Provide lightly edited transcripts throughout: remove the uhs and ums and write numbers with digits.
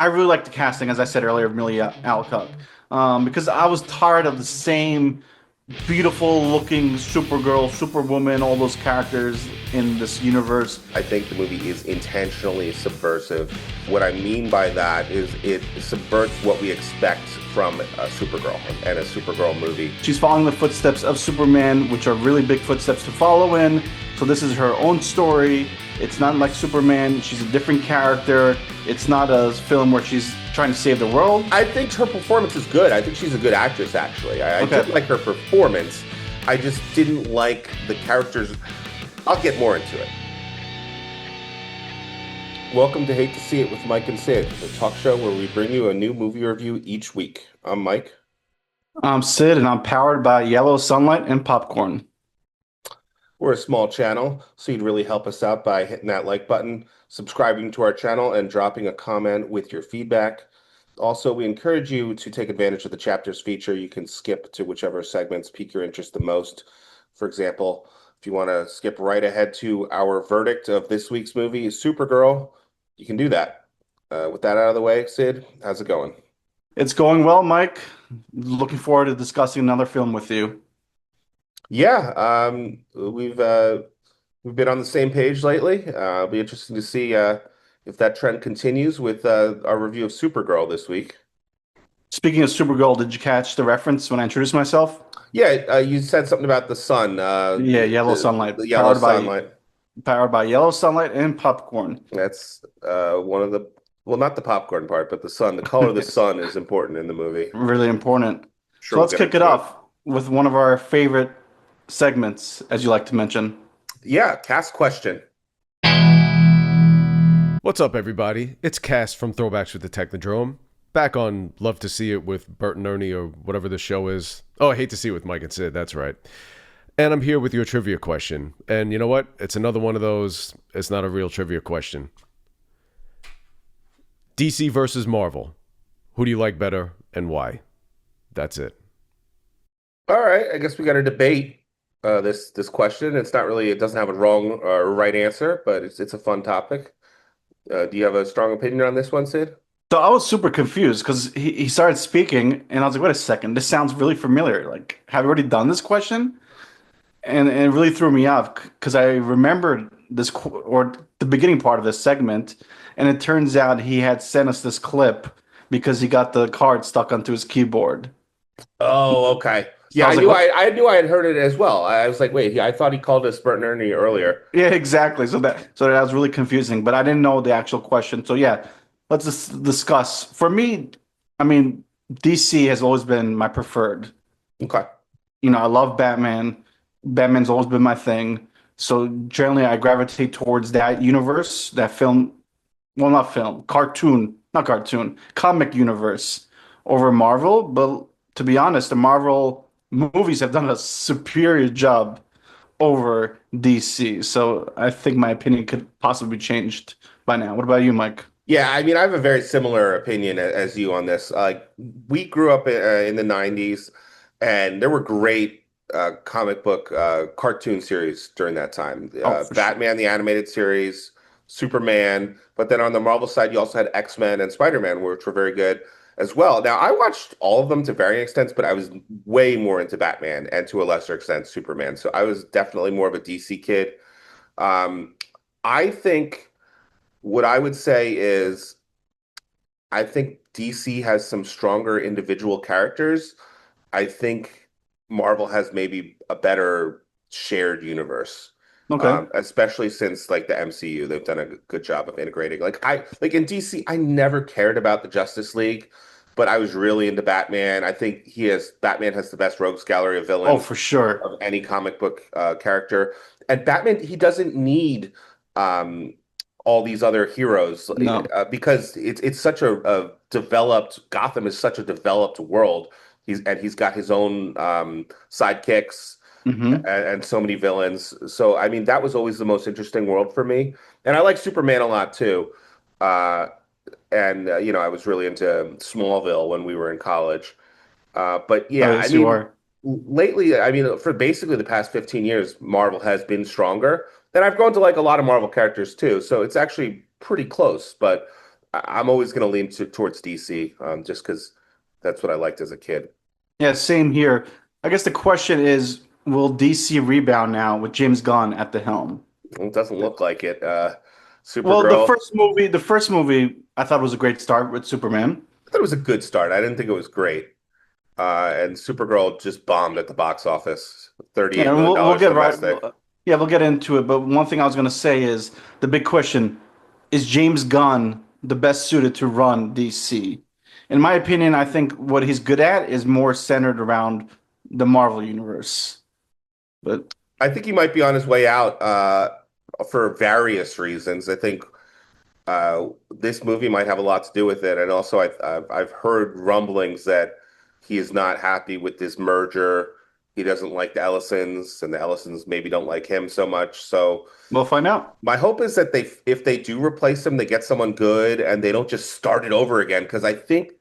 I really like the casting, as I said earlier, of Milly Alcock, because I was tired of the same beautiful looking Supergirl, Superwoman, all those characters in this universe. I think the movie is intentionally subversive. What I mean by that is it subverts what we expect from a Supergirl and a Supergirl movie. She's following the footsteps of Superman, which are really big footsteps to follow in. So this is her own story. It's not like Superman. She's a different character. It's not a film where she's trying to save the world. I think her performance is good. I think she's a good actress, actually. I did like her performance. I just didn't like the characters. I'll get more into it. Welcome to Hate to See It with Mike and Cid, the talk show where we bring you a new movie review each week. I'm Mike. I'm Sid, and I'm powered by yellow sunlight and popcorn. We're a small channel, so you'd really help us out by hitting that like button, subscribing to our channel, and dropping a comment with your feedback. Also, we encourage you to take advantage of the chapters feature. You can skip to whichever segments pique your interest the most. For example, if you want to skip right ahead to our verdict of this week's movie, Supergirl, you can do that. With that out of the way, Sid, how's it going? It's going well, Mike. Looking forward to discussing another film with you. Yeah, we've been on the same page lately. It'll be interesting to see if that trend continues with our review of Supergirl this week. Speaking of Supergirl, did you catch the reference when I introduced myself? Yeah, you said something about the sun. Yeah, yellow sunlight. The yellow sunlight. Powered by yellow sunlight and popcorn. That's one of the, well, not the popcorn part, but the sun. The color of the sun is important in the movie. Really important. Sure, So let's kick it off with one of our favorite segments, as you like to mention. Yeah, cast question. What's up, everybody? It's Cass from Throwbacks with the Technodrome. Back on Love to See It with Bert and Ernie, or whatever the show is. Oh, I Hate to See It with Mike and Sid, that's right. And I'm here with your trivia question. And you know what? It's another one of those, it's not a real trivia question. DC versus Marvel. Who do you like better and why? That's it. All right, I guess we got to debate this question. It's not really, it doesn't have a wrong or right answer, but it's a fun topic. Do you have a strong opinion on this one, Sid? So I was super confused because he started speaking, and I was like, wait a second, this sounds really familiar. Like, have you already done this question? And it really threw me off because I remembered this or the beginning part of this segment, and it turns out he had sent us this clip because he got the card stuck onto his keyboard. Oh, okay. So Yeah, I was like, what? I knew I had heard it as well. I was like, wait, I thought he called us Bert and Ernie earlier. Yeah, exactly. So that was really confusing, but I didn't know the actual question. So yeah, let's just discuss. For me, I mean, DC has always been my preferred. Okay. You know, I love Batman. Batman's always been my thing. So generally, I gravitate towards that universe, that film. Well, not film, not cartoon, comic universe over Marvel. But to be honest, the Marvel movies have done a superior job over DC. So I think my opinion could possibly be changed by now. What about you, Mike? Yeah, I mean, I have a very similar opinion as you on this. We grew up in the 90s, and there were great comic book cartoon series during that time. Oh, for sure. Batman, the animated series, Superman, but then on the Marvel side, you also had X-Men and Spider-Man, which were very good as well. Now, I watched all of them to varying extents, but I was way more into Batman and to a lesser extent Superman. So I was definitely more of a DC kid. Um, I think what I would say is I think DC has some stronger individual characters. I think Marvel has maybe a better shared universe. Okay. Especially since like the MCU, they've done a good job of integrating. Like in DC, I never cared about the Justice League, but I was really into Batman. I think Batman has the best rogues gallery of Oh, villains for sure. of any comic book character. And Batman, he doesn't need um, all these other heroes No. because it's such a developed Gotham is such a developed world. He's got his own sidekicks Hmm. and so many villains. So I mean, that was always the most interesting world for me. And I like Superman a lot too. Uh, and you know, I was really into Smallville when we were in college. But Oh, yeah, I yes, you mean, are. lately, I mean, for basically the past 15 years, Marvel has been stronger. And I've grown to like a lot of Marvel characters too. So it's actually pretty close. But I'm always going to lean towards DC, just because that's what I liked as a kid. Yeah, same here. I guess the question is, will DC rebound now with James Gunn at the helm? It doesn't look like it. Well, Supergirl, the first movie I thought was a great start with Superman. I thought it was a good start. I didn't think it was great. And Supergirl just bombed at the box office, Yeah, $38 and million we'll dollars get right. domestic. Yeah, we'll get into it. But one thing I was going to say is the big question: is James Gunn the best suited to run DC? In my opinion, I think what he's good at is more centered around the Marvel universe. But I think he might be on his way out for various reasons. I think this movie might have a lot to do with it, and also I've heard rumblings that he is not happy with this merger. He doesn't like the Ellisons, and the Ellisons maybe don't like him so much. So we'll find out. my hope is that if they do replace him, they get someone good, and they don't just start it over again. Because I think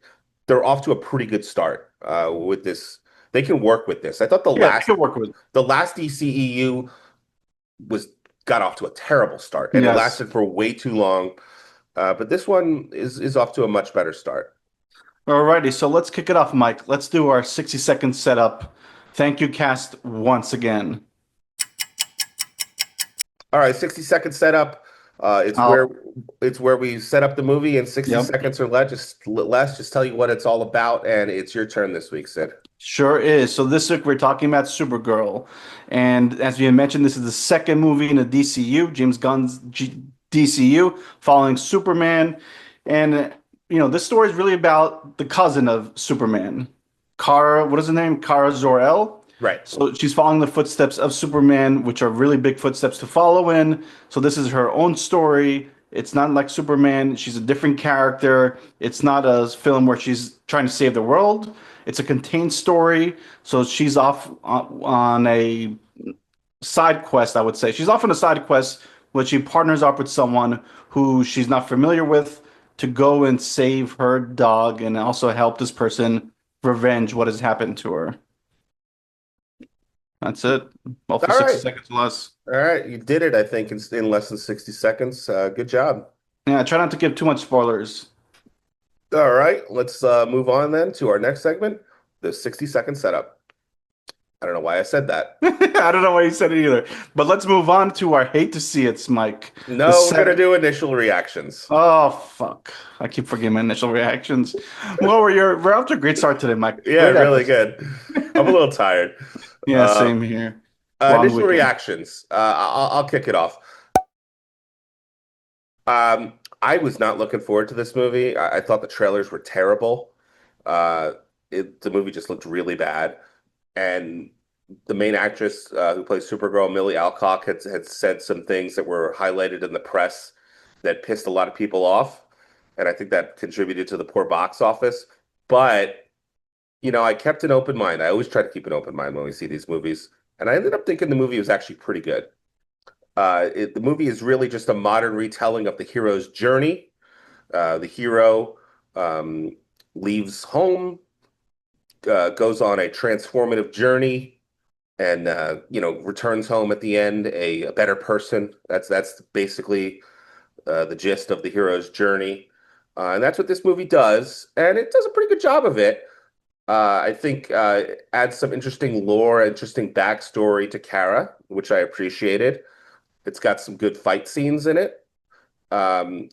they're off to a pretty good start with this. They can work with this. I thought Yeah, they could work with. the last DCEU was got off to a terrible start, and it Yes. lasted for way too long. But this one is off to a much better start. Alrighty, so let's kick it off, Mike. Let's do our 60-second setup. Thank you, cast, once again. All right, 60-second setup. It's where we set up the movie in 60 Yep. seconds or less. Just tell you what it's all about, and it's your turn this week, Sid. Sure is. So this week we're talking about Supergirl. And as we had mentioned, this is the second movie in the DCU, James Gunn's DCU, following Superman. And, this story is really about the cousin of Superman, Kara, what is her name? Kara Zor-El. Right. So she's following the footsteps of Superman, which are really big footsteps to follow in. So this is her own story. It's not like Superman. She's a different character. It's not a film where she's trying to save the world. It's a contained story. So she's off on a side quest, I would say. She's off on a side quest where she partners up with someone who she's not familiar with to go and save her dog and also help this person revenge what has happened to her. That's it. Well, for All 60 right. seconds less. All right, you did it, I think, in less than 60 seconds. Good job. Yeah, try not to give too much spoilers. All right, let's move on then to our next segment, the 60-second setup. I don't know why I said that. I don't know why you said it either. But let's move on to our hate to see it's, Mike. No, we're going to do initial reactions. Oh, fuck. I keep forgetting my initial reactions. Well, we're off to a great start today, Mike. Yeah, Great really episode. good. I'm a little tired. Yeah, same here. Long Initial weekend. reactions. I'll kick it off. I was not looking forward to this movie. I thought the trailers were terrible. The movie just looked really bad. And the main actress who plays Supergirl, Milly Alcock, had said some things that were highlighted in the press that pissed a lot of people off. And I think that contributed to the poor box office. But, I kept an open mind. I always try to keep an open mind when we see these movies. And I ended up thinking the movie was actually pretty good. The movie is really just a modern retelling of the hero's journey. The hero leaves home, goes on a transformative journey, and returns home at the end a better person. That's basically the gist of the hero's journey, and that's what this movie does, and it does a pretty good job of it. I think adds some interesting lore, interesting backstory to Kara, which I appreciated. It's got some good fight scenes in it. And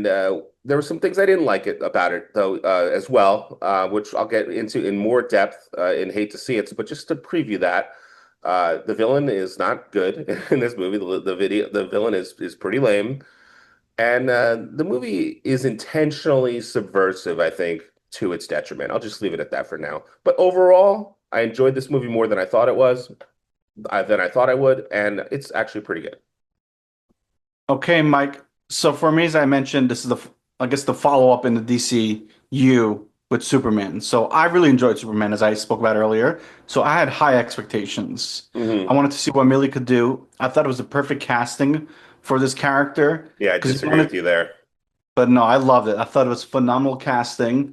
there were some things I didn't like about it, though, as well, which I'll get into in more depth in Hate to See It. But just to preview that, the villain is not good in this movie. The villain is pretty lame. And the movie is intentionally subversive, I think, to its detriment. I'll just leave it at that for now. But overall, I enjoyed this movie more than I thought it was, than I thought I would, and it's actually pretty good. Okay, Mike. So for me, as I mentioned, this is the follow-up in the DCU with Superman. So I really enjoyed Superman, as I spoke about earlier. So I had high expectations. Mhm. I wanted to see what Millie could do. I thought it was a perfect casting for this character. Yeah, I 'Cause you disagree wanted- with you there. But no, I loved it. I thought it was phenomenal casting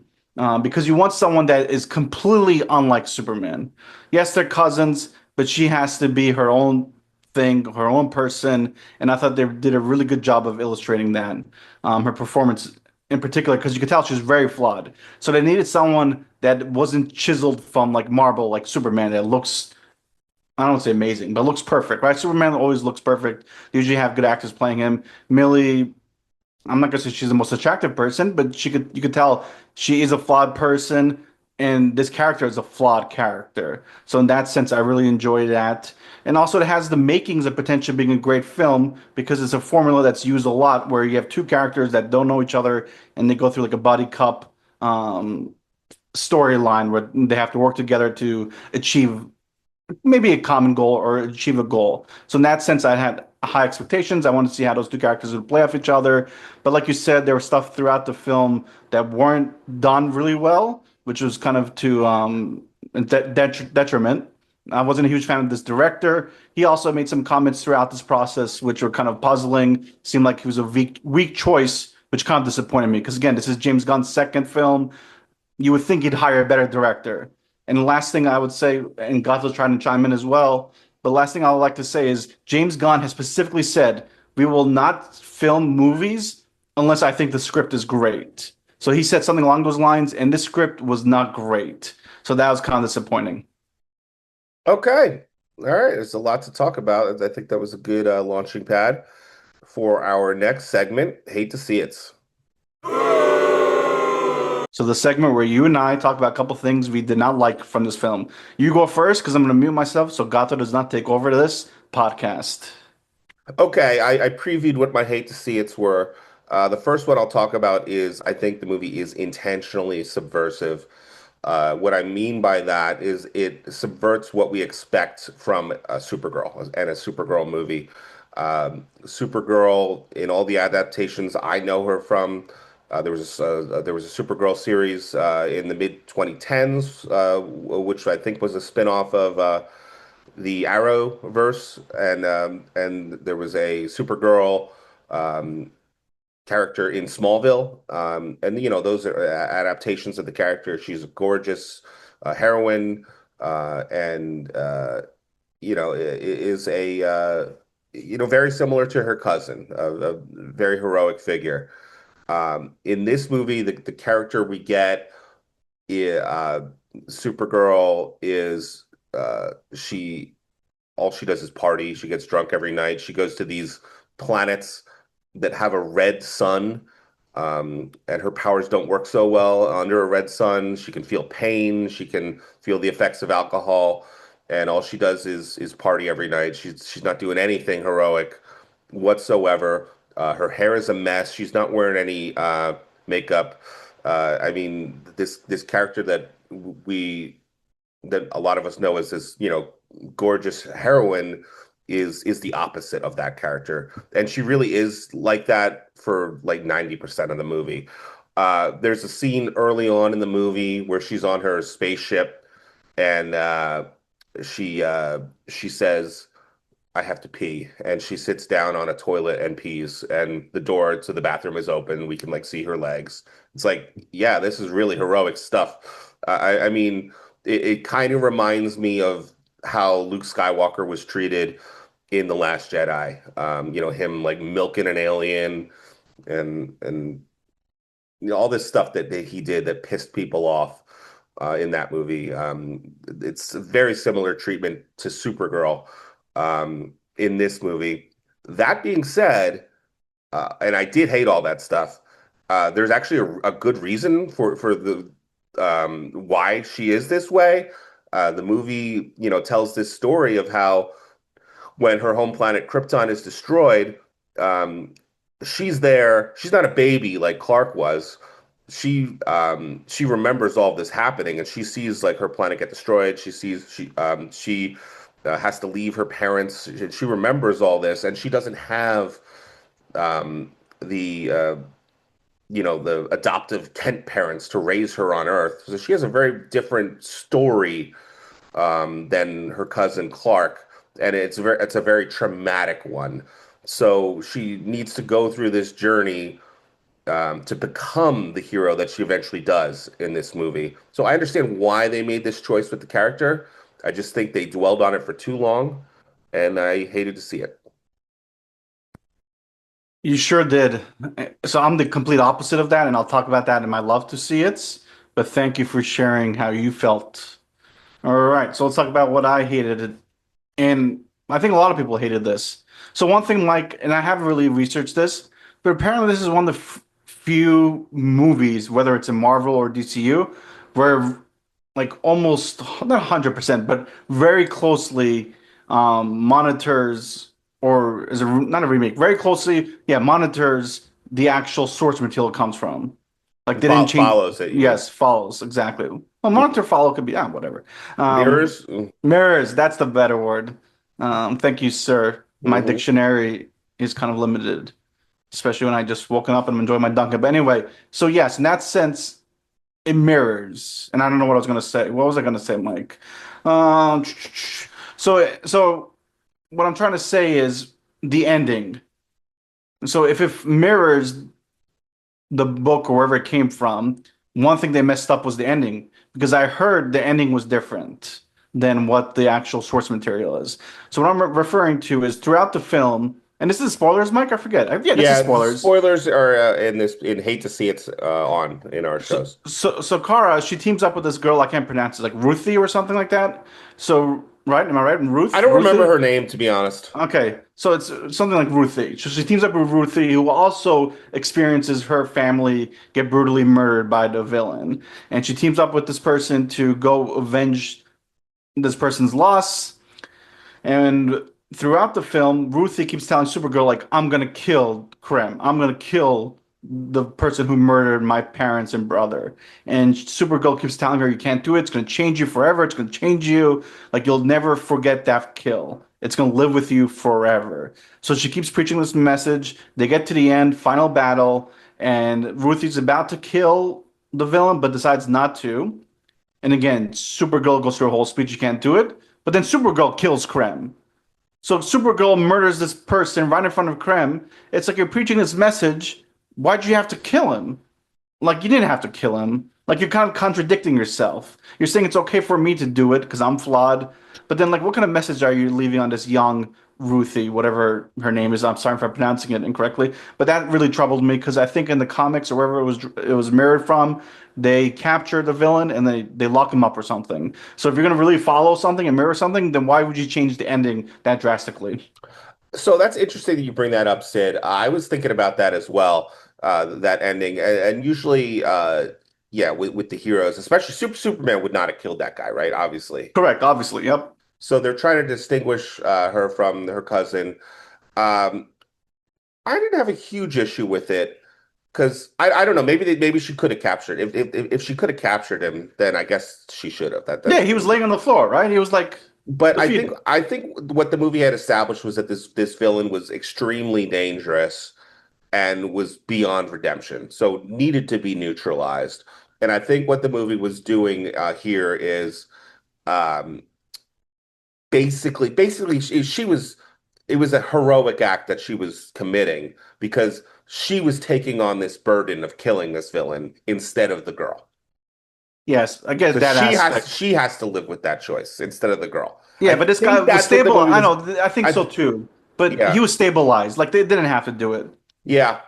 because you want someone that is completely unlike Superman. Yes, they're cousins, but she has to be her own thing, her own person, and I thought they did a really good job of illustrating that. Her performance in particular, because you could tell she was very flawed. So they needed someone that wasn't chiseled from like marble, like Superman, that looks, I don't say amazing, but looks perfect, right? Superman always looks perfect. They usually have good actors playing him. Millie, I'm not gonna say she's the most attractive person, but you could tell she is a flawed person, and this character is a flawed character. So in that sense, I really enjoy that. And also, it has the makings of potentially being a great film because it's a formula that's used a lot, where you have two characters that don't know each other, and they go through like a buddy cup storyline where they have to work together to achieve maybe a common goal or achieve a goal. So in that sense, I had high expectations. I wanted to see how those two characters would play off each other. But like you said, there was stuff throughout the film that weren't done really well, which was kind of to detriment. I wasn't a huge fan of this director. He also made some comments throughout this process, which were kind of puzzling. Seemed like he was a weak choice, which kind of disappointed me. Because again, this is James Gunn's second film. You would think he'd hire a better director. And the last thing I would say, and Gato's trying to chime in as well, the last thing I would like to say is James Gunn has specifically said, we will not film movies unless I think the script is great. So he said something along those lines, and this script was not great. So that was kind of disappointing. Okay. All right. There's a lot to talk about. I think that was a good launching pad for our next segment. Hate to see it. So the segment where you and I talk about a couple things we did not like from this film. You go first because I'm going to mute myself so Gato does not take over this podcast. Okay, I previewed what my hate to see it's were. The first one I'll talk about is I think the movie is intentionally subversive. What I mean by that is it subverts what we expect from a Supergirl and a Supergirl movie. Supergirl, in all the adaptations I know her from, there was a Supergirl series in the mid 2010s, which I think was a spinoff of the Arrowverse, and there was a Supergirl character in Smallville, and those are adaptations of the character. She's a gorgeous heroine, and is a very similar to her cousin, a very heroic figure. In this movie, the character we get, uh, Supergirl, is she all she does is party. She gets drunk every night. She goes to these planets that have a red sun, and her powers don't work so well under a red sun. She can feel pain. She can feel the effects of alcohol, and all she does is party every night. She's not doing anything heroic whatsoever. Her hair is a mess. She's not wearing any makeup. I mean, this character that a lot of us know as this, gorgeous heroine is the opposite of that character. And she really is like that for like 90% of the movie. There's a scene early on in the movie where she's on her spaceship and she says, I have to pee. And she sits down on a toilet and pees, and the door to the bathroom is open. We can like see her legs. It's like, yeah, this is really heroic stuff. I mean, it kind of reminds me of how Luke Skywalker was treated in The Last Jedi. Him like milking an alien and all this stuff that he did that pissed people off in that movie. It's a very similar treatment to Supergirl in this movie. That being said, and I did hate all that stuff. There's actually a good reason for the why she is this way. The movie, tells this story of how when her home planet Krypton is destroyed, she's there. She's not a baby like Clark was. She remembers all of this happening, and she sees like her planet get destroyed. She has to leave her parents. She remembers all this, and she doesn't have the the adoptive tent parents to raise her on Earth. So she has a very different story than her cousin Clark, and it's a very traumatic one. So she needs to go through this journey to become the hero that she eventually does in this movie. So I understand why they made this choice with the character. I just think they dwelled on it for too long. and I hated to see it. You sure did. So I'm the complete opposite of that, and I'll talk about that in my love to see it. But thank you for sharing how you felt. All right, so let's talk about what I hated. And I think a lot of people hated this. So one thing, Mike, and I haven't really researched this, but apparently this is one of the few movies, whether it's in Marvel or DCU, where like almost not 100%, but very closely monitors, or is it not a remake? Very closely, yeah, monitors the actual source material it comes from. Like they didn't change. Follows it, you mean? Yes, follows exactly. Well, monitor follow could be whatever. Um, Mirrors? Mirrors, that's the better word. Thank you, sir. My Mm-hmm. dictionary is kind of limited, especially when I just woken up and I'm enjoying my Dunkin'. But anyway, so yes, in that sense, it mirrors. And I don't know what I was gonna say. What was I gonna say, Mike? Um, so what I'm trying to say is the ending. So if it mirrors the book or wherever it came from, one thing they messed up was the ending because I heard the ending was different than what the actual source material is. So what I'm referring to is throughout the film, and this is spoilers, Mike. I forget. Yeah, this is Yeah, spoilers. spoilers are in hate to see it on in our So, shows. so Kara, she teams up with this girl I can't pronounce it, like Ruthie or something like that. So right, am I right? I don't remember Ruthie. her name, to be honest. Okay, so it's something like Ruthie. So she teams up with Ruthie, who also experiences her family get brutally murdered by the villain, and she teams up with this person to go avenge this person's loss. And throughout the film, Ruthie keeps telling Supergirl, like, I'm gonna kill Krem. I'm gonna kill the person who murdered my parents and brother. And Supergirl keeps telling her, you can't do it. It's gonna change you forever. It's gonna change you. Like, you'll never forget that kill. It's gonna live with you forever. So she keeps preaching this message. They get to the end, final battle, and Ruthie's about to kill the villain, but decides not to. And again, Supergirl goes through a whole speech, you can't do it. But then Supergirl kills Krem. So Supergirl murders this person right in front of Krem. It's like you're preaching this message. Why'd you have to kill him? Like you didn't have to kill him. Like you're kind of contradicting yourself. You're saying it's okay for me to do it because I'm flawed. But then like what kind of message are you leaving on this young Ruthie, whatever her name is? I'm sorry if I'm pronouncing it incorrectly. But that really troubled me because I think in the comics or wherever it was mirrored from, they capture the villain and they lock him up or something. So if you're gonna really follow something and mirror something, then why would you change the ending that drastically? So that's interesting that you bring that up, Sid. I was thinking about that as well, that ending. And usually, yeah, with the heroes, especially Superman would not have killed that guy, right? Obviously. Correct, obviously. Yep. So they're trying to distinguish her from her cousin. Um, I didn't have a huge issue with it because I don't know. Maybe she could have captured if she could have captured him, then I guess she should have. Yeah, That's he was laying on the floor, right? He was like But defeated. I think what the movie had established was that this villain was extremely dangerous and was beyond redemption, so needed to be neutralized. And I think what the movie was doing here is um, basically she was it was a heroic act that she was committing because she was taking on this burden of killing this villain instead of the girl. Yes, I get So that aspect. she has to live with that choice instead of the girl. Yeah, I but this guy think was that's what the stable. movie I was. know, I think so I too. But he Yeah, was stabilized. Like they didn't have to do it. yeah,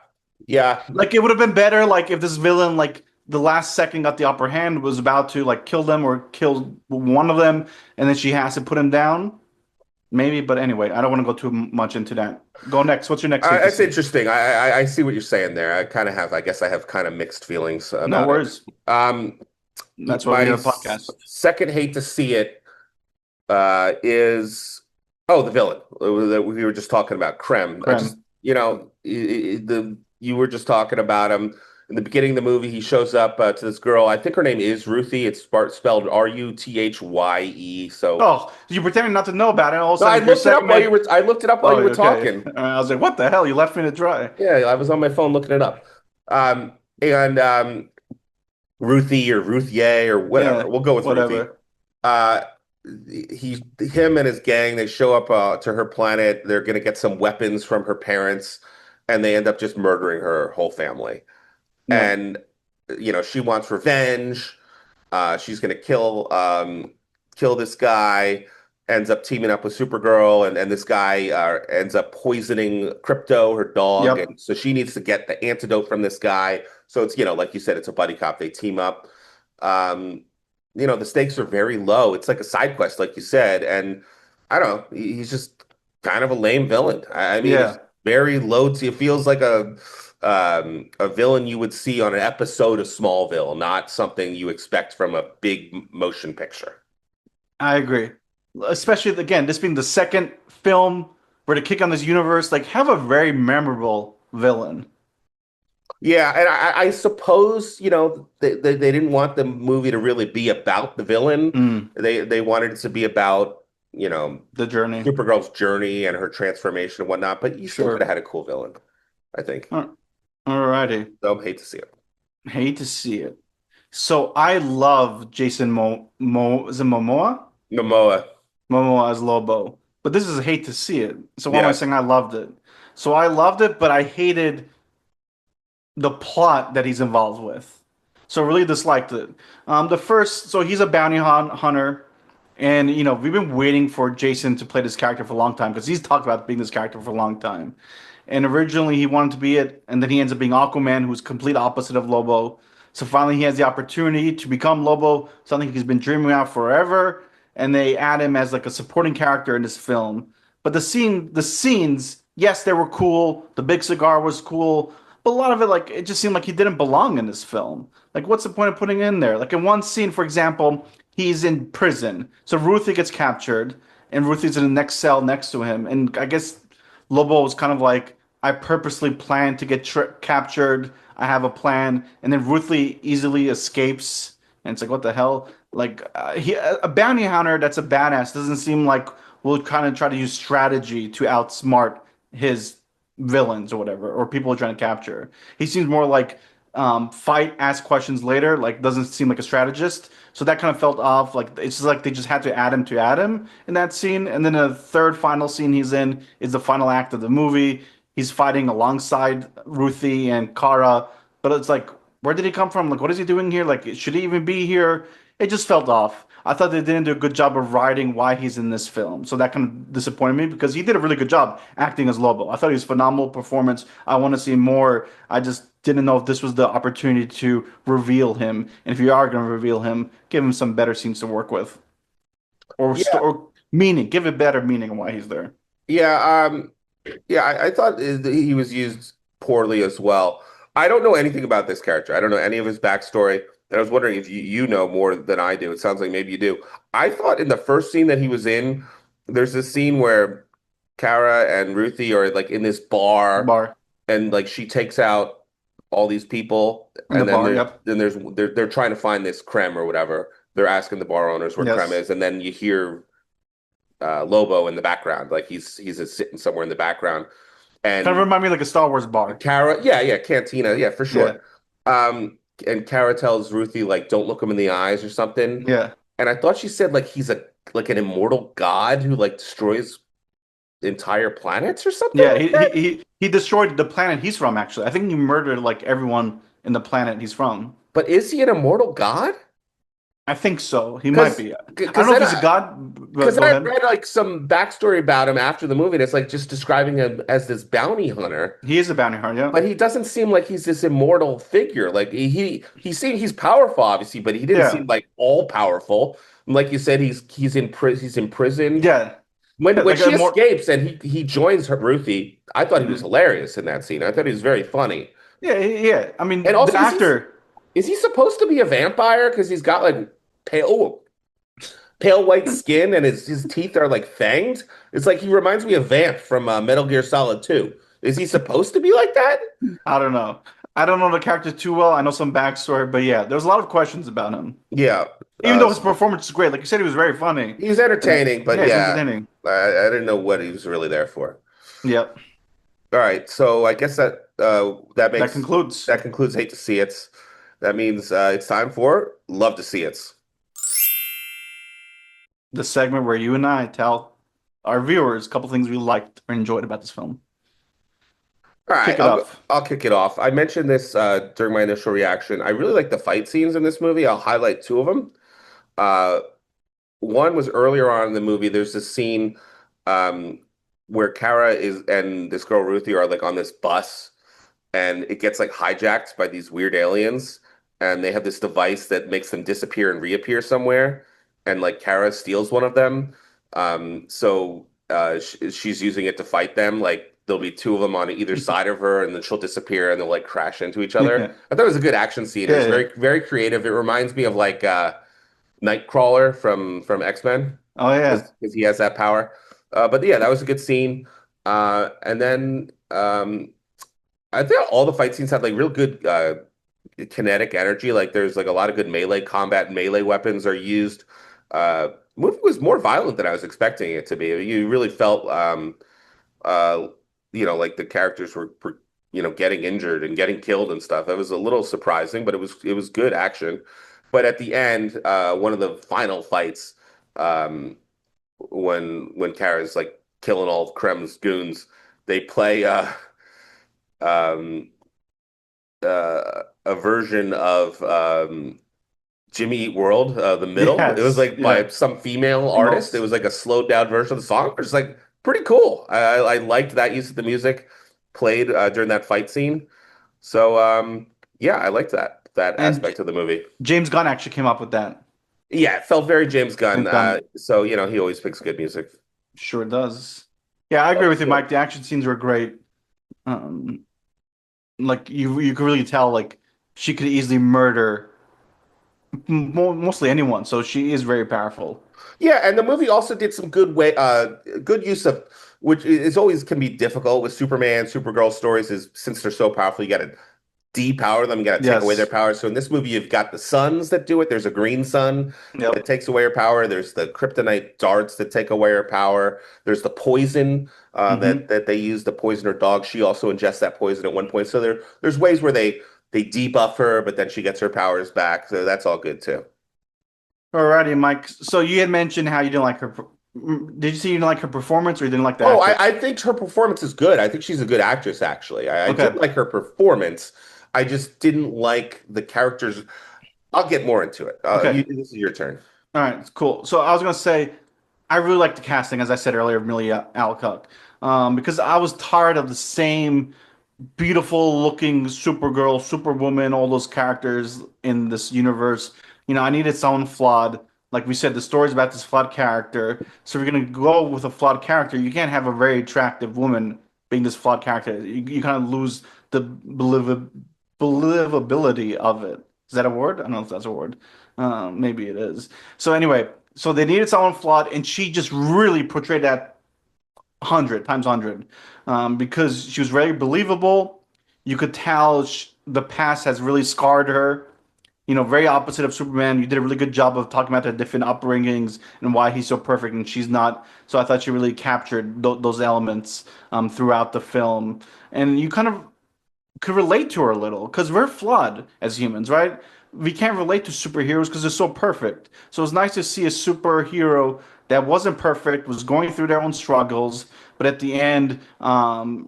yeah. Like it would have been better like if this villain like the last second got the upper hand was about to like kill them or kill one of them and then she has to put him down. Maybe, but anyway, I don't want to go too much into that. Go next. What's your next hate to It's see? interesting. I see what you're saying there. I kind of have. I guess I have kind of mixed feelings No about it. worries. Um, That's why we my have a podcast. second hate to see it is the villain that we were just talking about, Krem. I just Krem. the you were just talking about him in the beginning of the movie. He shows up to this girl. I think her name is Ruthie. It's spelled Ruthye. So Oh, you pretending not to know about it. All of a no, sudden, your segment. I looked it up while Oh, you were okay. talking. I was like, what the hell? You left me to dry. Yeah, I was on my phone looking it up. And Ruthie or Ruthye or Yeah, whatever. We'll go with Ruthie. whatever. Uh, him and his gang, they show up to her planet. They're gonna get some weapons from her parents, and they end up just murdering her whole family. Yeah. And she wants revenge. She's gonna kill this guy. ends up teaming up with Supergirl, and this guy ends up poisoning Crypto, her dog, Yep. and so she needs to get the antidote from this guy. So it's, like you said, it's a buddy cop. They team up. Um, the stakes are very low. It's like a side quest, like you said, and I don't know. He's just kind of a lame villain. I mean, he's Yeah, very low. It feels like a villain you would see on an episode of Smallville, not something you expect from a big motion picture. I agree. Especially again, this being the second film where to kick on this universe, like have a very memorable villain. Yeah, and I suppose, they didn't want the movie to really be about the villain. Mm, They wanted it to be about, the journey. Supergirl's journey and her transformation and whatnot, but you still could have Sure. had a cool villain, I think. Alrighty. So hate to see it. Hate to see it. So I love Jason is it Momoa? Momoa, Momoa as Lobo. But this is a hate to see it. So why am I yes. saying I loved it? So I loved it, but I hated the plot that he's involved with. So really disliked it. So he's a hunter, and we've been waiting for Jason to play this character for a long time because he's talked about being this character for a long time. And originally he wanted to be it, and then he ends up being Aquaman, who's complete opposite of Lobo. So finally he has the opportunity to become Lobo, something he's been dreaming about forever, and they add him as like a supporting character in this film. But the scenes, yes, they were cool. The big cigar was cool, but a lot of it, like, it just seemed like he didn't belong in this film. Like, what's the point of putting him in there? Like in one scene, for example, he's in prison. So Ruthie gets captured, and Ruthie's in the next cell next to him. And I guess Lobo was kind of like, I purposely planned to get captured. I have a plan, and then Ruthie easily escapes, and it's like, what the hell? Like a bounty hunter that's a badass doesn't seem like will kind of try to use strategy to outsmart his villains or whatever, or people are trying to capture. He seems more like fight, ask questions later. Like doesn't seem like a strategist. So that kind of felt off. Like it's just like they just had to add him in that scene. And then the third final scene he's in is the final act of the movie. He's fighting alongside Ruthie and Kara, but it's like, where did he come from? Like, what is he doing here? Like, should he even be here? It just felt off. I thought they didn't do a good job of writing why he's in this film. So that kind of disappointed me because he did a really good job acting as Lobo. I thought he was a phenomenal performance. I want to see more. I just didn't know if this was the opportunity to reveal him. And if you are going to reveal him, give him some better scenes to work with. Yeah, Or meaning, give it better meaning why he's there. yeah, yeah. I thought he was used poorly as well. I don't know anything about this character. I don't know any of his backstory. And I was wondering if you know more than I do. It sounds like maybe you do. I thought in the first scene that he was in, there's this scene where Kara and Ruthie are like in this bar, Bar and like she takes out all these people, in the and then bar, yep. they're trying to find this Krem or whatever. They're asking the bar owners where Krem Yes. is, and then you hear Lobo in the background, like he's just sitting somewhere in the background, Kind of and remind me like a Star Wars bar. Kara, yeah, Cantina, yeah, for Yeah. sure. And Kara tells Ruthie like, "Don't look him in the eyes" or something. Yeah. And I thought she said like he's an immortal god who like destroys entire planets or something Yeah, like that. he destroyed the planet he's from, actually. I think he murdered like everyone in the planet he's from. But is he an immortal god? I think so. He might Because be. I don't because know if then he's a god, but because go I ahead. read like some backstory about him after the movie, and it's like just describing him as this bounty hunter. He is a bounty hunter, yeah. But he doesn't seem like he's this immortal figure. Like he's powerful, obviously, but he didn't Yeah. seem like all powerful. Like you said, he's in prison. Yeah. When Like a she more escapes and he joins her Ruthie, I thought he was hilarious in that scene. I thought he was very funny. yeah, yeah. I And mean, the also, actor, is he supposed to be a vampire? Because he's got like pale pale white skin and his teeth are like fanged. It's like he reminds me of Vamp from Metal Gear Solid 2. Is he supposed to be like that? I don't know. I don't know the character too well. I know some backstory, but yeah, there's a lot of questions about him. Yeah. Even though his performance is great, like you said, he was very funny. He's entertaining, but Yeah, he's yeah, entertaining. I didn't know what he was really there for. Yep. All right, so I guess That concludes that concludes Hate to See It. That means it's time for Love to See It. the segment where you and I tell our viewers a couple things we liked or enjoyed about this film. All right, Kick it off. I'll kick it off. I mentioned this during my initial reaction. I really like the fight scenes in this movie. I'll highlight two of them. Uh, One was earlier on in the movie. There's this scene um, where Kara is and this girl Ruthie are like on this bus, and it gets like hijacked by these weird aliens, and they have this device that makes them disappear and reappear somewhere, and like Kara steals one of them. She's using it to fight them. Like there'll be two of them on either side of her, and then she'll disappear, and they'll like crash into each other. Yeah. I thought it was a good action scene. It was Yeah. very creative. It reminds me of like Nightcrawler from X-Men Oh yeah. because he has that power. But yeah, that was a good scene. And then I think all the fight scenes had like real good kinetic energy. Like there's like a lot of good melee combat. Melee weapons are used. Movie was more violent than I was expecting it to be. You really felt uh, like the characters were getting injured and getting killed and stuff. That was a little surprising, but it was good action. But at the end, one of the final fights, um, when Kara's like killing all of Krem's goons, they play um, a version of Jimmy Eat World, The Middle. It was Yes. like by Yeah. some female artist. It was like a slowed down version of the song, which is like pretty cool. I liked that use of the music played during that fight scene. So yeah, I liked that And aspect of the movie. James Gunn actually came up with that. Yeah, it felt very James Gunn. James Gunn So he always picks good music. sure does. Yeah, I agree with you, Mike. The action scenes were great. Um, like you could really tell like she could easily murder mostly anyone. So she is very powerful. Yeah, and the movie also did some good use of, which is always can be difficult with Superman, Supergirl stories, is since they're so powerful, you got to depower them, you got to take away their Yes. power. So in this movie, you've got the suns that do it. There's a green sun that Yep. takes away her power. There's the kryptonite darts that take away her power. There's the poison Hmm. that they use to poison her dog. She also ingests that poison at one point. So there's ways where they debuff her, but then she gets her powers back. So that's all good too. Alrighty, Mike. So you had mentioned how you didn't like her. Did you say you didn't like her performance or you didn't like the Oh, actress? I think her performance is good. I think she's a good actress, actually. I Okay. did like her performance. I just didn't like the characters. I'll get more into it. Okay. This is your turn. All right. Cool. So I was gonna say I really like the casting, as I said earlier, of Milly Alcock, because I was tired of the same beautiful looking Supergirl, Superwoman, all those characters in this universe. I needed someone flawed. Like we said, the story's about this flawed character. So if you're gonna go with a flawed character, you can't have a very attractive woman being this flawed character. You kind of lose the believability of it. Is that a word? I don't know if that's a word. Maybe it is. So anyway, so they needed someone flawed, and she just really portrayed that 100 times 100, because she was very believable. You could tell the past has really scarred her. Very opposite of Superman. You did a really good job of talking about their different upbringings and why he's so perfect and she's not. So I thought she really captured those elements throughout the film. And you kind of could relate to her a little because we're flawed as humans, right? We can't relate to superheroes because they're so perfect. So it's nice to see a superhero that wasn't perfect, was going through their own struggles, but at the end,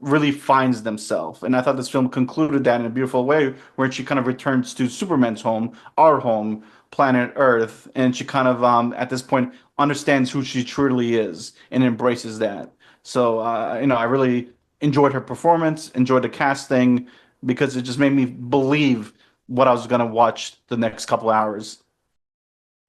really finds themselves. And I thought this film concluded that in a beautiful way, where she kind of returns to Superman's home, our home, planet Earth, and she kind of, at this point, understands who she truly is and embraces that. So, I really enjoyed her performance, enjoyed the casting, because it just made me believe what I was going to watch the next couple hours.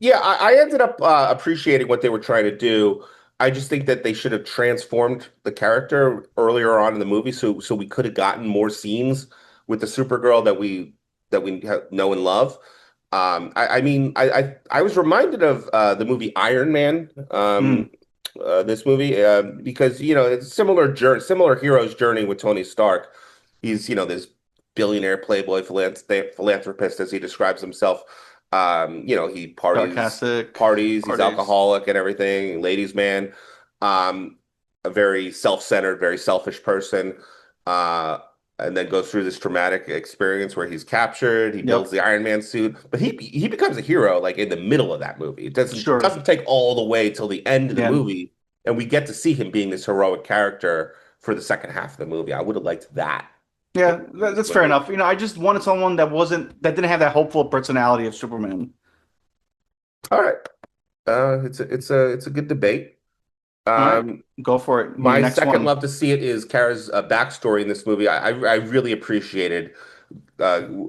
Yeah, I ended up appreciating what they were trying to do. I just think that they should have transformed the character earlier on in the movie, so we could have gotten more scenes with the Supergirl that we know and love. I mean, I was reminded of the movie Iron Man. Mm, This movie because it's similar hero's journey with Tony Stark. He's this billionaire playboy philanthropist as he describes himself. He sarcastic parties, he's parties. alcoholic and everything, ladies man, um, a very self-centered, very selfish person. Uh, and then goes through this traumatic experience where he's captured. He builds Yep. the Iron Man suit, but he becomes a hero like in the middle of that movie. It Sure. doesn't take all the way till the end of the Again. movie, and we get to see him being this heroic character for the second half of the movie. I would have liked that in Yeah, this that's fair movie. enough. I just wanted someone that didn't have that hopeful personality of Superman. All right. It's a good debate. All right, Um, go for it. Your my next second one. love to see it is Kara's backstory in this movie. I really appreciated getting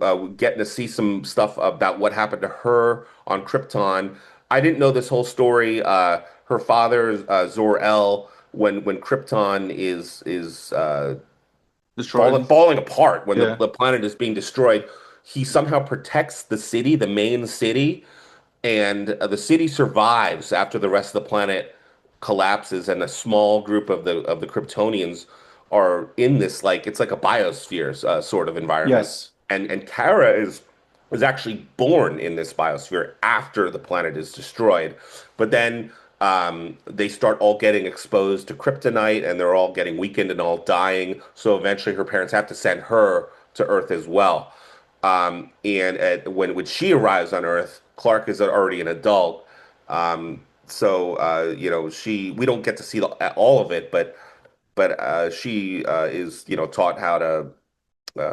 to see some stuff about what happened to her on Krypton. I didn't know this whole story. Her father, Zor-El, when Krypton is Destroyed. falling apart, when Yeah. the planet is being destroyed, he somehow protects the city, the main city, and the city survives after the rest of the planet collapses, and a small group of the Kryptonians are in this, like it's like a biosphere sort of environment, Yes. and Kara is actually born in this biosphere after the planet is destroyed, but then they start all getting exposed to kryptonite, and they're all getting weakened and all dying. So eventually, her parents have to send her to Earth as well. When she arrives on Earth, Clark is already an adult. She we don't get to see all of it, but she is taught how to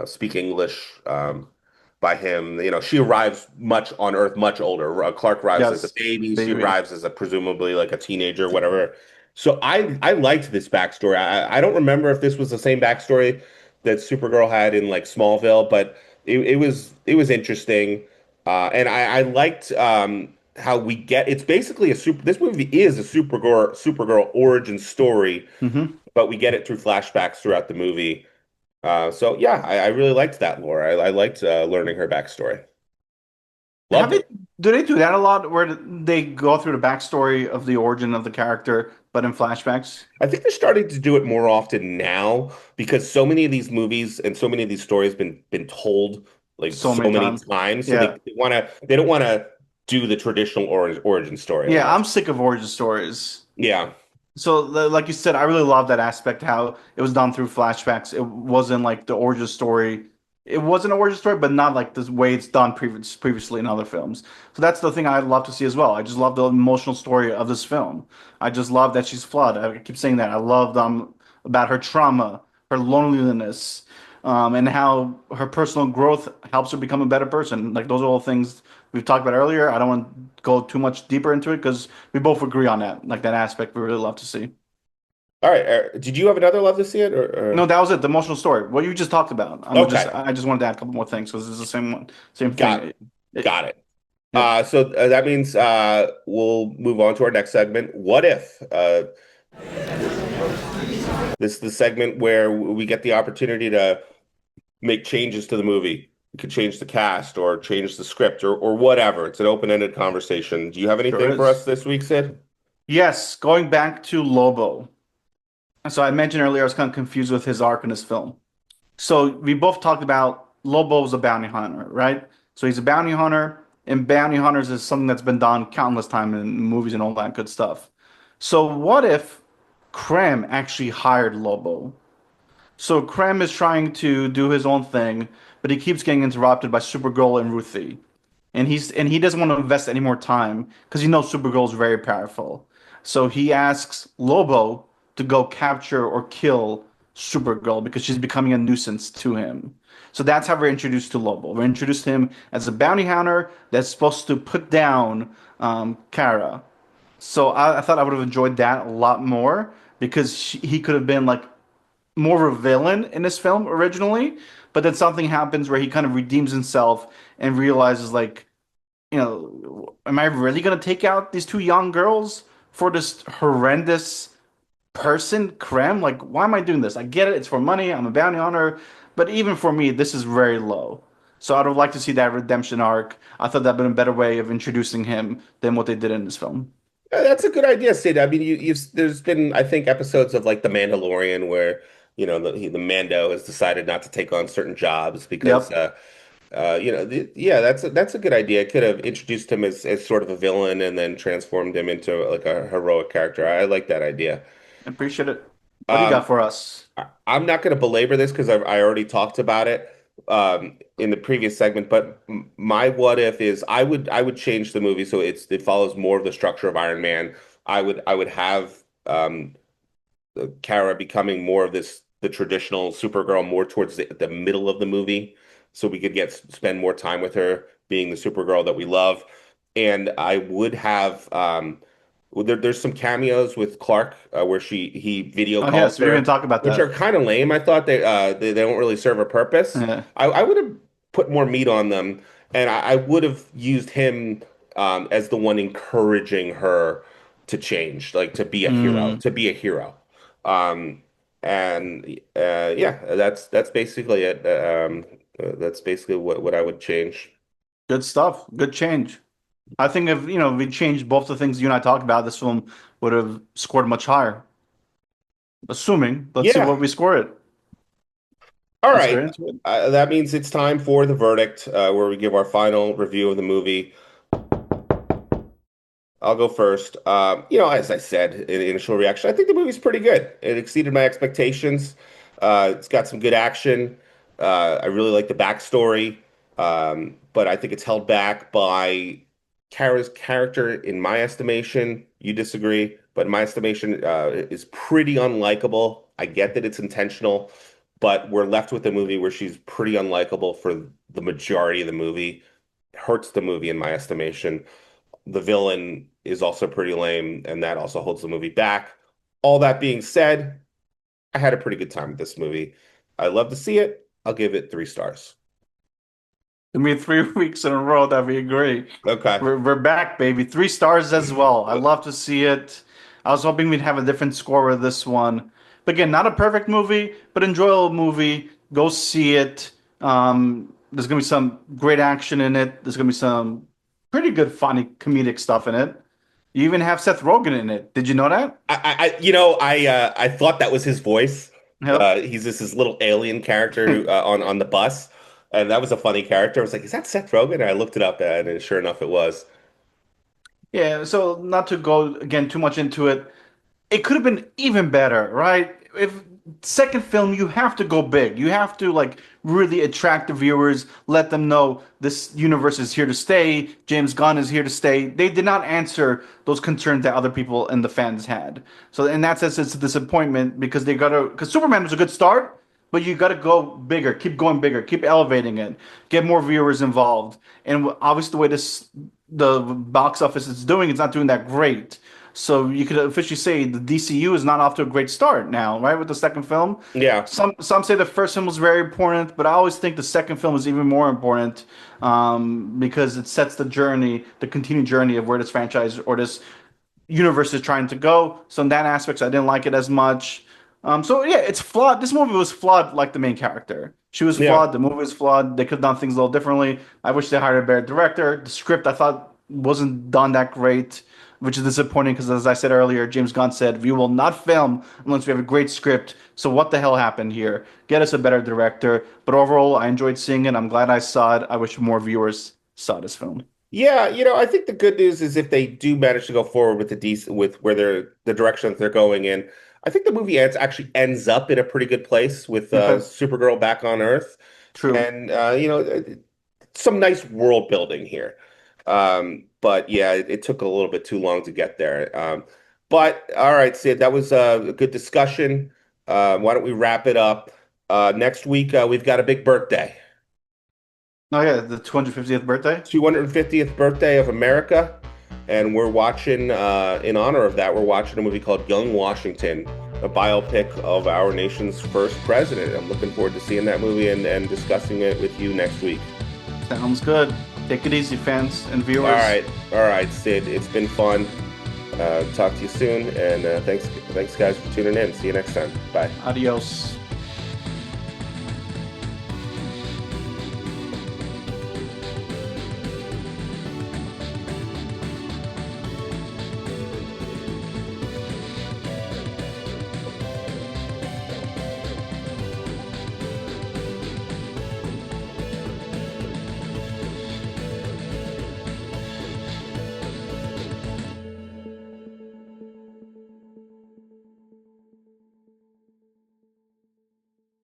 speak English by him. She arrives much on Earth much older. Clark arrives as a Yes. baby. She Baby. arrives as a presumably like a teenager, whatever. So I liked this backstory. I don't remember if this was the same backstory that Supergirl had in like Smallville, but it was interesting. And I liked how we get it's basically a super this movie is a Supergirl origin story, Hmm. but we get it through flashbacks throughout the movie. So yeah, I really liked that lore. I liked learning her backstory. Have Loved they it. do they do that a lot where they go through the backstory of the origin of the character, but in flashbacks? I think they're starting to do it more often now because so many of these movies and so many of these stories been told like So so many many times. times. So Yeah. they don't want to do the traditional origin story as Yeah, much. I'm sick of origin stories. Yeah. So, like you said, I really love that aspect, how it was done through flashbacks. It wasn't like the origin story. It wasn't an origin story, but not like the way it's done previously in other films. So that's the thing I'd love to see as well. I just love the emotional story of this film. I just love that she's flawed. I keep saying that. I love about her trauma, her loneliness, and how her personal growth helps her become a better person. Like those are all things we've talked about earlier. I don't want to go too much deeper into it because we both agree on that. Like that aspect, we really love to see. All right. Did you have another love to see it No, that was it. The emotional story. What you just talked about. Okay. I just wanted to add a couple more things because it's the same one, same Got thing. It- got it. yep. So that means we'll move on to our next segment. What if? This is the segment where we get the opportunity to make changes to the movie. You could change the cast or change the script or whatever. It's an open-ended conversation. Do you have Sure anything for is. us this week, Sid? Yes, going back to Lobo. So I mentioned earlier I was kind of confused with his arc in this film. So we both talked about Lobo's a bounty hunter, right? So he's a bounty hunter, and bounty hunters is something that's been done countless times in movies and all that good stuff. So what if Krem actually hired Lobo? So Krem is trying to do his own thing, but he keeps getting interrupted by Supergirl and Ruthie. And he doesn't want to invest any more time because he knows Supergirl is very powerful. So he asks Lobo to go capture or kill Supergirl because she's becoming a nuisance to him. So that's how we're introduced to Lobo. We're introduced to him as a bounty hunter that's supposed to put down Kara. So I thought I would have enjoyed that a lot more because he could have been like more of a villain in this film originally, but then something happens where he kind of redeems himself and realizes like, am I really gonna take out these two young girls for this horrendous person, Krem? Like, why am I doing this? I get it, it's for money, I'm a bounty hunter, but even for me, this is very low. So I'd have liked to see that redemption arc. I thought that'd been a better way of introducing him than what they did in this film. That's a good idea, Sid. I mean, there's been, I think, episodes of like The Mandalorian where, the Mando has decided not to take on certain jobs because, Yep, yeah, that's a good idea. Could have introduced him as sort of a villain and then transformed him into like a heroic character. I like that idea. I appreciate it. What do you got Um, for us? I'm not going to belabor this because I already talked about it in the previous segment. But my what if is I would change the movie so it follows more of the structure of Iron Man. I would have Kara becoming more of the traditional Supergirl more towards the middle of the movie, so we could spend more time with her being the Supergirl that we love. and I would have there's some cameos with Clark where he video Oh yes, calls we were gonna her, talk about which are that. kind of lame. I thought they don't really serve a purpose. Yeah. I would have put more meat on them, and I would have used him as the one encouraging her to change, like Mm. to be a hero. Um, and yeah, that's basically it. That's basically what I would change. Good stuff. Good change. I think if we changed both the things you and I talked about, this film would have scored much higher. Assuming, let's see Yeah. what we score it. All Let's get right. into it. That means it's time for the verdict, where we give our final review of the movie. I'll go first. As I said in the initial reaction, I think the movie's pretty good. It exceeded my expectations. It's got some good action. I really like the backstory, but I think it's held back by Kara's character, in my estimation. You disagree, but in my estimation, is pretty unlikable. I get that it's intentional, but we're left with a movie where she's pretty unlikable for the majority of the movie. Hurts the movie, in my estimation. The villain is also pretty lame, and that also holds the movie back. All that being said, I had a pretty good time with this movie. I love to see it. I'll give it 3 stars. I mean, 3 weeks in a row that we agree. Okay. We're back, baby. 3 stars as well. I love to see it. I was hoping we'd have a different score with this one. But again, not a perfect movie, but enjoyable movie. Go see it. There's gonna be some great action in it. There's gonna be some pretty good, funny comedic stuff in it. You even have Seth Rogen in it. Did you know that? I thought that was his voice. Yep. He's this little alien character who, on the bus, and that was a funny character. I was like, "Is that Seth Rogen?" And I looked it up, and sure enough, it was. Yeah, so not to go again too much into it, it could have been even better, right? If second film, you have to go big. You have to like really attract the viewers, let them know this universe is here to stay. James Gunn is here to stay. They did not answer those concerns that other people and the fans had. So in that sense, it's a disappointment because because Superman was a good start, but you gotta go bigger, keep going bigger, keep elevating it, get more viewers involved. And obviously, the way the box office is doing, it's not doing that great. So you could officially say the DCU is not off to a great start now, right? With the second film, Yeah. some say the first film was very important, but I always think the second film is even more important because it sets the journey, the continued journey of where this franchise or this universe is trying to go. So in that aspects, I didn't like it as much. So yeah, it's flawed. This movie was flawed, like the main character. She was Yeah. flawed. The movie was flawed. They could have done things a little differently. I wish they hired a better director. The script I thought wasn't done that great, which is disappointing because, as I said earlier, James Gunn said we will not film unless we have a great script. So what the hell happened here? Get us a better director. But overall, I enjoyed seeing it. I'm glad I saw it. I wish more viewers saw this film. Yeah, I think the good news is if they do manage to go forward with with where the direction that they're going in, I think the movie actually ends up in a pretty good place with Okay, Supergirl back on Earth, true. and some nice world building here. But yeah, it took a little bit too long to get there. But all right, Sid, that was a good discussion. Why don't we wrap it up? Next week, we've got a big birthday. Oh yeah, the 250th birthday. 250th birthday of America, and we're watching, in honor of that, we're watching a movie called Young Washington, a biopic of our nation's first president. I'm looking forward to seeing that movie and discussing it with you next week. Sounds good. Take it easy, fans and viewers. All right, Sid. It's been fun. Talk to you soon, and thanks guys for tuning in. See you next time. Bye. Adios.